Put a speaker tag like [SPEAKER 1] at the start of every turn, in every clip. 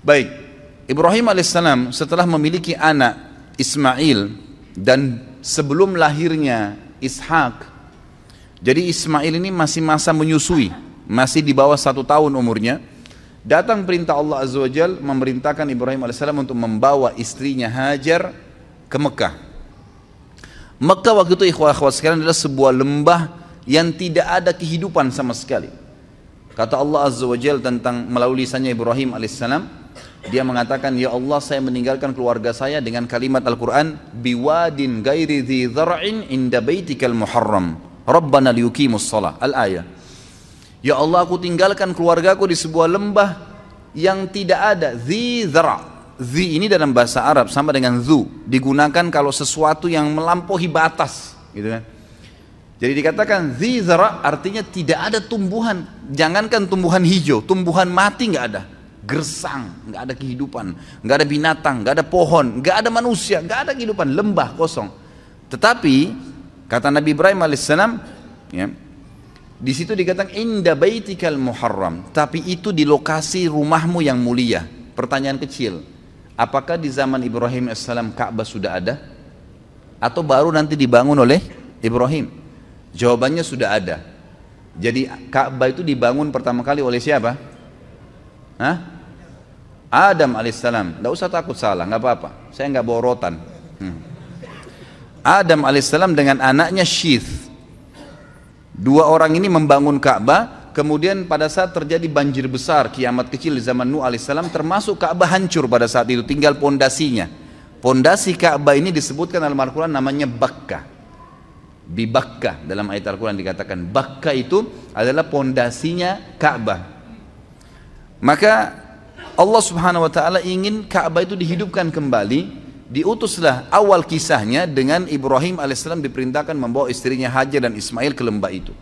[SPEAKER 1] Baik, Ibrahim alaihissalam setelah memiliki anak Ismail dan sebelum lahirnya Ishak, jadi Ismail ini masih masa menyusui, masih di bawah 1 tahun umurnya. Datang perintah Allah Azza wa Jal memerintahkan Ibrahim alaihissalam untuk membawa istrinya Hajar ke Mekah. Mekah waktu itu ikhwah-ikhwah sekalian adalah sebuah lembah yang tidak ada kehidupan sama sekali. Kata Allah Azza wa Jal tentang melalui lisannya Ibrahim alaihissalam, dia mengatakan, ya Allah, saya meninggalkan keluarga saya dengan kalimat Al-Quran, biwadin gairi dhi dhar'in inda baitikal muharram rabbana liyuqimus shalah, al-ayah. Ya Allah, aku tinggalkan keluargaku di sebuah lembah yang tidak ada dhi dhar'. Dhi ini dalam bahasa Arab sama dengan dhu, digunakan kalau sesuatu yang melampaui batas, gitu kan. Jadi dikatakan dhi dhar' artinya tidak ada tumbuhan, jangankan tumbuhan hijau, tumbuhan mati nggak ada. Gersang, nggak ada kehidupan, nggak ada binatang, nggak ada pohon, nggak ada manusia, nggak ada kehidupan, lembah kosong. Tetapi kata Nabi Ibrahim alaihissalam, ya, di situ dikatakan inda baitikal muharram, tapi itu di lokasi rumahmu yang mulia. Pertanyaan kecil, apakah di zaman Ibrahim alaihissalam Ka'bah sudah ada, atau baru nanti dibangun oleh Ibrahim? Jawabannya sudah ada. Jadi Ka'bah itu dibangun pertama kali oleh siapa? Hah? Adam alaihissalam. Tidak usah takut salah, nggak apa-apa. Saya nggak bawa rotan. Adam alaihissalam dengan anaknya Syith. 2 orang ini membangun Ka'bah. Kemudian pada saat terjadi banjir besar, kiamat kecil di zaman Nuh alaihissalam, termasuk Ka'bah hancur pada saat itu, tinggal pondasinya. Pondasi Ka'bah ini disebutkan dalam Al-Quran namanya Bakkah. Bibakkah dalam ayat Al-Quran dikatakan Bakkah itu adalah pondasinya Ka'bah. Maka Allah subhanahu wa ta'ala ingin Ka'bah itu dihidupkan kembali. Diutuslah awal kisahnya dengan Ibrahim alaihissalam diperintahkan membawa istrinya Hajar dan Ismail ke lembah itu.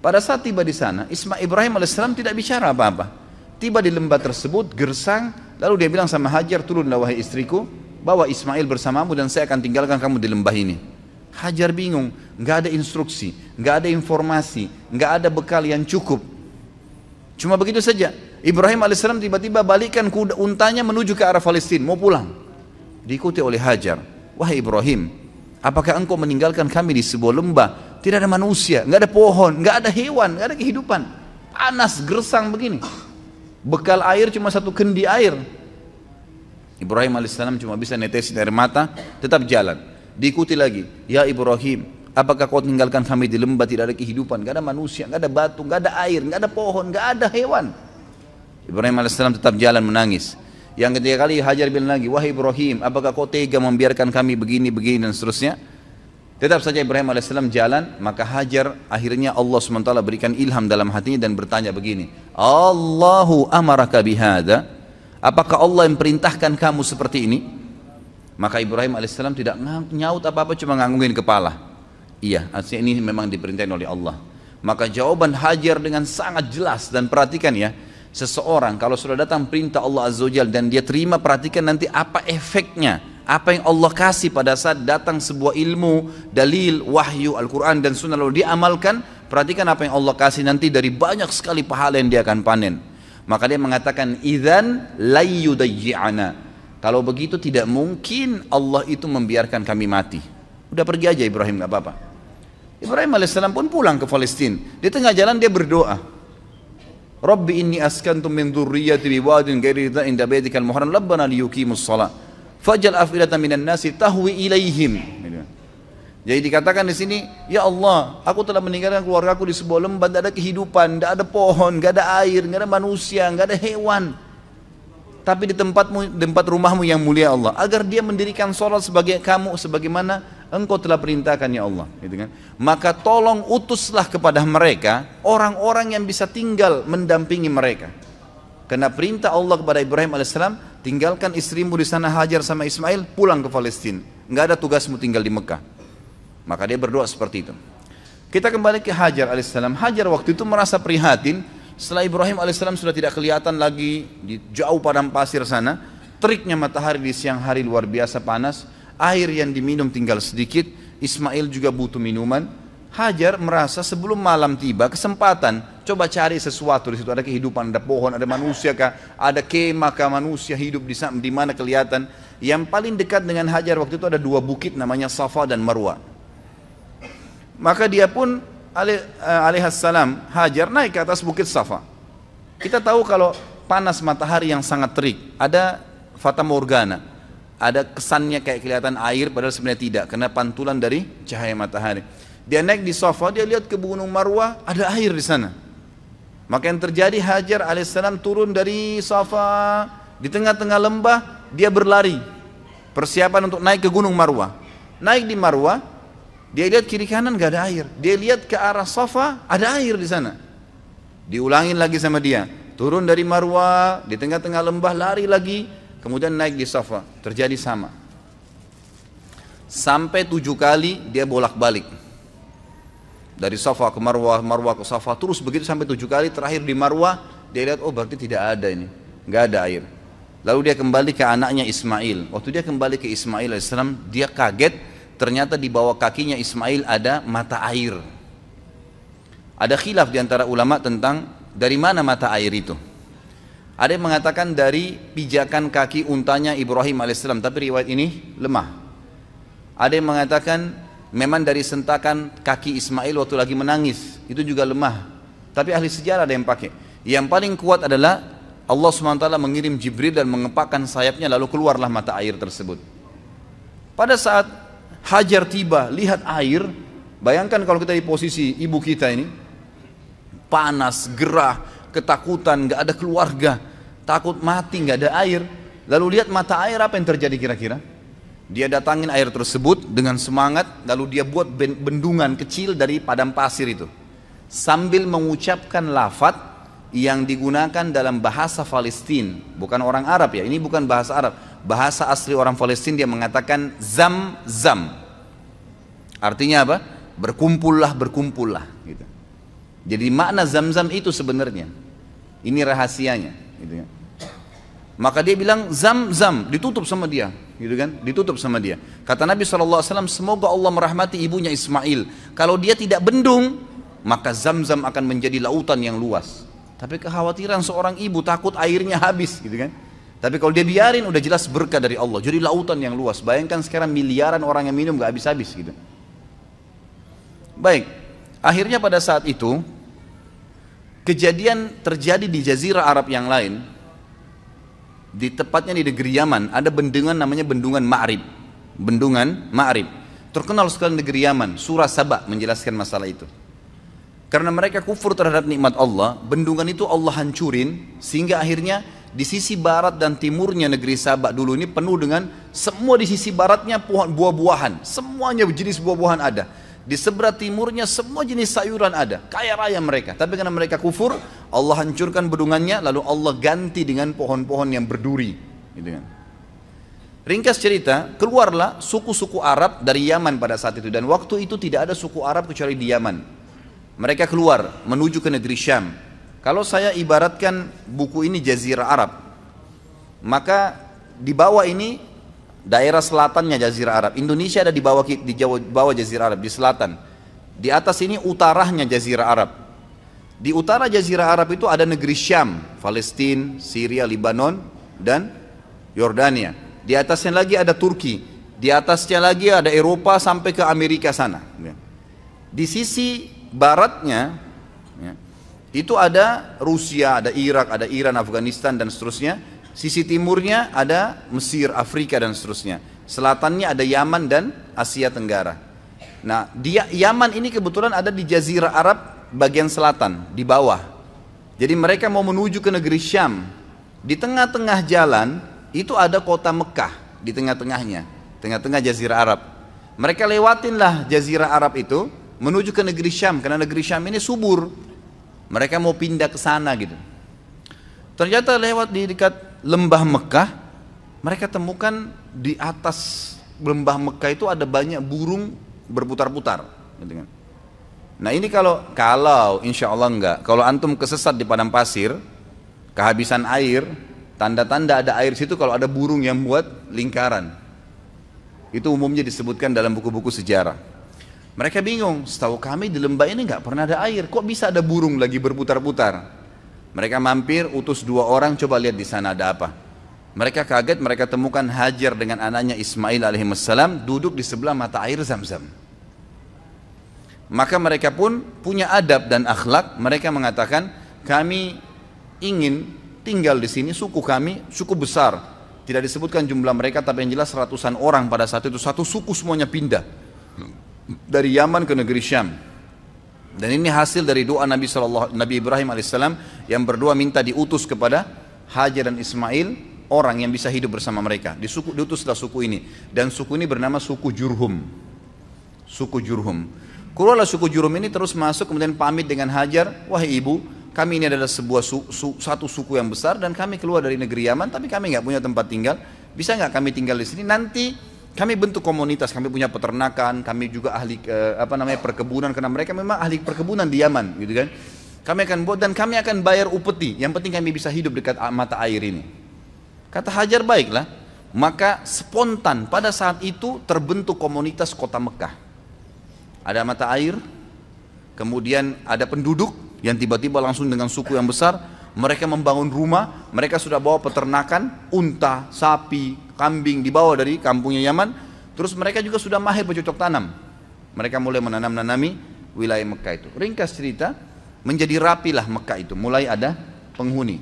[SPEAKER 1] Pada saat tiba di sana, Ibrahim alaihissalam tidak bicara apa-apa. Tiba di lembah tersebut, gersang, lalu dia bilang sama Hajar, turunlah wahai istriku, bawa Ismail bersamamu dan saya akan tinggalkan kamu di lembah ini. Hajar bingung, nggak ada instruksi, nggak ada informasi, nggak ada bekal yang cukup. Cuma begitu saja. Ibrahim alaihissalam tiba-tiba balikkan kuda untanya menuju ke arah Palestina, mau pulang. Diikuti oleh Hajar. Wahai Ibrahim, apakah engkau meninggalkan kami di sebuah lembah? Tidak ada manusia, nggak ada pohon, nggak ada hewan, nggak ada kehidupan. Panas, gersang begini. Bekal air cuma 1 kendi air. Ibrahim alaihissalam cuma bisa netesin air mata, tetap jalan. Diikuti lagi. Ya Ibrahim, apakah kau tinggalkan kami di lembah, tidak ada kehidupan, nggak ada manusia, nggak ada batu, nggak ada air, nggak ada pohon, nggak ada hewan. Ibrahim alaihissalam tetap jalan menangis. Yang ketiga kali Hajar bilang lagi, wahai Ibrahim, apakah kau tega membiarkan kami begini dan seterusnya? Tetap saja Ibrahim alaihissalam jalan. Maka Hajar akhirnya Allah SWT berikan ilham dalam hatinya dan bertanya begini, Allahu amaraka bihada, apakah Allah yang perintahkan kamu seperti ini? Maka Ibrahim alaihissalam tidak nyaut apa-apa, cuma nganggungin kepala. Iya, artinya ini memang diperintahkan oleh Allah. Maka jawaban Hajar dengan sangat jelas, dan perhatikan ya, seseorang kalau sudah datang perintah Allah Azza wa Jalla dan dia terima, perhatikan nanti apa efeknya, apa yang Allah kasih pada saat datang sebuah ilmu, dalil, wahyu, Al-Quran dan Sunnah lalu diamalkan. Perhatikan apa yang Allah kasih nanti dari banyak sekali pahala yang dia akan panen. Maka dia mengatakan, idzan layyudayyi'ana, kalau begitu tidak mungkin Allah itu membiarkan kami mati. Udah pergi aja Ibrahim, gak apa-apa. Ibrahim alaihissalam pun pulang ke Palestina. Di tengah jalan dia berdoa, Rabbi inni askantu min dzurriyyati biwadin ghairi dzin inda baitikal muharram rabbana liyuqimus shalah faj'al af'idatan minan nasi tahwi ilaihim. Jadi dikatakan di sini, ya Allah, aku telah meninggalkan keluargaku di sebuah lembah, tidak ada kehidupan, tidak ada pohon, tidak ada air, tidak ada manusia, tidak ada hewan. Tapi di tempat rumahmu yang mulia Allah, agar dia mendirikan sholat sebagai kamu, sebagaimana engkau telah perintahkan ya Allah, gitu kan? Maka tolong utuslah kepada mereka orang-orang yang bisa tinggal mendampingi mereka. Karena perintah Allah kepada Ibrahim alaihissalam, tinggalkan istrimu di sana Hajar sama Ismail, pulang ke Palestina, nggak ada tugasmu tinggal di Mekah. Maka dia berdoa seperti itu. Kita kembali ke Hajar alaihissalam. Hajar waktu itu merasa prihatin setelah Ibrahim alaihissalam sudah tidak kelihatan lagi di jauh padang pasir sana, teriknya matahari di siang hari luar biasa panas, air yang diminum tinggal sedikit, Ismail juga butuh minuman. Hajar merasa sebelum malam tiba kesempatan Coba cari sesuatu di situ, ada kehidupan, ada pohon, ada manusia kah, ada kemah kah, manusia hidup di mana kelihatan. Yang paling dekat dengan Hajar waktu itu ada dua bukit namanya Safa dan Marwa. Maka dia pun alaihissalam Hajar naik ke atas bukit Safa. Kita tahu kalau panas matahari yang sangat terik, ada fata morgana, ada kesannya kayak kelihatan air padahal sebenarnya tidak, karena pantulan dari cahaya matahari. Dia naik di Safa, dia lihat ke Gunung Marwah, ada air di sana. Maka yang terjadi, Hajar alaihissalam turun dari Safa, di tengah-tengah lembah dia berlari, persiapan untuk naik ke Gunung Marwah. Naik di Marwah, dia lihat kiri kanan gak ada air, dia lihat ke arah Safa, ada air di sana. Diulangin lagi sama dia, turun dari Marwah, di tengah-tengah lembah lari lagi, kemudian naik di Safa, terjadi sama. Sampai 7 kali dia bolak-balik. Dari Safa ke Marwah, Marwah ke Safa, terus begitu sampai 7 kali. Terakhir di Marwah, dia lihat, oh berarti tidak ada ini, nggak ada air. Lalu dia kembali ke anaknya Ismail. Waktu dia kembali ke Ismail alaihissalam, dia kaget, ternyata di bawah kakinya Ismail ada mata air. Ada khilaf di antara ulama tentang dari mana mata air itu. Ada yang mengatakan dari pijakan kaki untanya Ibrahim alaihissalam, tapi riwayat ini lemah. Ada yang mengatakan memang dari sentakan kaki Ismail waktu lagi menangis, itu juga lemah. Tapi ahli sejarah ada yang pakai. Yang paling kuat adalah Allah SWT mengirim Jibril dan mengepakkan sayapnya, lalu keluarlah mata air tersebut. Pada saat Hajar tiba, lihat air, bayangkan kalau kita di posisi ibu kita ini, panas, gerah, ketakutan, gak ada keluarga, takut mati, gak ada air. Lalu lihat mata air, apa yang terjadi kira-kira? Dia datangin air tersebut dengan semangat, lalu dia buat bendungan kecil dari padang pasir itu, sambil mengucapkan lafaz yang digunakan dalam bahasa Palestina, bukan orang Arab ya, ini bukan bahasa Arab, bahasa asli orang Palestina. Dia mengatakan zam-zam, artinya apa? Berkumpullah, berkumpullah gitu. Jadi makna zam-zam itu sebenarnya, ini rahasianya gitu ya. Maka dia bilang zam-zam, ditutup sama dia, gitu kan? Ditutup sama dia. Kata Nabi SAW, semoga Allah merahmati ibunya Ismail. Kalau dia tidak bendung, maka zam-zam akan menjadi lautan yang luas. Tapi kekhawatiran seorang ibu, takut airnya habis, gitu kan? Tapi kalau dia biarin, udah jelas berkah dari Allah. Jadi lautan yang luas. Bayangkan sekarang miliaran orang yang minum gak habis-habis, gitu. Baik, akhirnya pada saat itu kejadian terjadi di Jazirah Arab yang lain. Di tepatnya di negeri Yaman ada bendungan namanya Bendungan Ma'rib. Bendungan Ma'rib terkenal sekali negeri Yaman. Surah Saba menjelaskan masalah itu. Karena mereka kufur terhadap nikmat Allah, bendungan itu Allah hancurin, sehingga akhirnya di sisi barat dan timurnya negeri Saba dulu ini penuh dengan, semua di sisi baratnya pohon buah-buahan, semuanya jenis buah-buahan ada. Di sebelah timurnya semua jenis sayuran ada, kaya raya mereka. Tapi karena mereka kufur, Allah hancurkan bendungannya, lalu Allah ganti dengan pohon-pohon yang berduri, gitu kan. Ringkas cerita, keluarlah suku-suku Arab dari Yaman pada saat itu, dan waktu itu tidak ada suku Arab kecuali di Yaman. Mereka keluar menuju ke negeri Syam. Kalau saya ibaratkan buku ini Jazirah Arab, maka di bawah ini daerah selatannya Jazirah Arab. Indonesia ada di bawah Jazirah Arab, di selatan. Di atas ini utaranya Jazirah Arab. Di utara Jazirah Arab itu ada negeri Syam, Palestina, Syria, Lebanon, dan Yordania. Di atasnya lagi ada Turki. Di atasnya lagi ada Eropa sampai ke Amerika sana. Di sisi baratnya itu ada Rusia, ada Irak, ada Iran, Afghanistan, dan seterusnya. Sisi timurnya ada Mesir, Afrika, dan seterusnya. Selatannya ada Yaman dan Asia Tenggara. Nah, Yaman ini kebetulan ada di Jazirah Arab bagian selatan, di bawah. Jadi mereka mau menuju ke negeri Syam. Di tengah-tengah jalan itu ada kota Mekah, di tengah-tengahnya, tengah-tengah Jazirah Arab. Mereka lewatinlah Jazirah Arab itu menuju ke negeri Syam, karena negeri Syam ini subur. Mereka mau pindah ke sana gitu. Ternyata lewat di dekat lembah Mekah, mereka temukan di atas lembah Mekah itu ada banyak burung berputar-putar. Nah ini kalau insya Allah enggak, kalau antum kesesat di padang pasir, kehabisan air, tanda-tanda ada air situ kalau ada burung yang buat lingkaran. Itu umumnya disebutkan dalam buku-buku sejarah. Mereka bingung, setahu kami di lembah ini nggak pernah ada air, kok bisa ada burung lagi berputar-putar. Mereka mampir, utus 2 orang, coba lihat di sana ada apa. Mereka kaget, mereka temukan Hajar dengan anaknya Ismail alaihissalam duduk di sebelah mata air Zam-Zam. Maka mereka pun punya adab dan akhlak, mereka mengatakan, kami ingin tinggal di sini, suku kami, suku besar. Tidak disebutkan jumlah mereka, tapi yang jelas ratusan orang pada saat itu, satu suku semuanya pindah dari Yaman ke negeri Syam. Dan ini hasil dari doa Nabi Ibrahim alaihissalam yang berdoa minta diutus kepada Hajar dan Ismail orang yang bisa hidup bersama mereka. Diutuslah suku ini, dan suku ini bernama suku Jurhum. Suku Jurhum. Keluarlah suku Jurhum ini terus masuk, kemudian pamit dengan Hajar, wahai ibu, kami ini adalah satu suku yang besar dan kami keluar dari negeri Yaman, tapi kami nggak punya tempat tinggal. Bisa nggak kami tinggal di sini? Nanti kami bentuk komunitas, kami punya peternakan, kami juga ahli perkebunan, karena mereka memang ahli perkebunan di Yaman, gitu kan. Kami akan buat dan kami akan bayar upeti. Yang penting kami bisa hidup dekat mata air ini. Kata Hajar, baiklah. Maka spontan pada saat itu terbentuk komunitas kota Mekah. Ada mata air, kemudian ada penduduk yang tiba-tiba langsung dengan suku yang besar. Mereka membangun rumah, mereka sudah bawa peternakan, unta, sapi, kambing dibawa dari kampungnya Yaman. Terus mereka juga sudah mahir bercocok tanam. Mereka mulai menanami wilayah Mekah itu. Ringkas cerita, menjadi rapilah Mekah itu, mulai ada penghuni.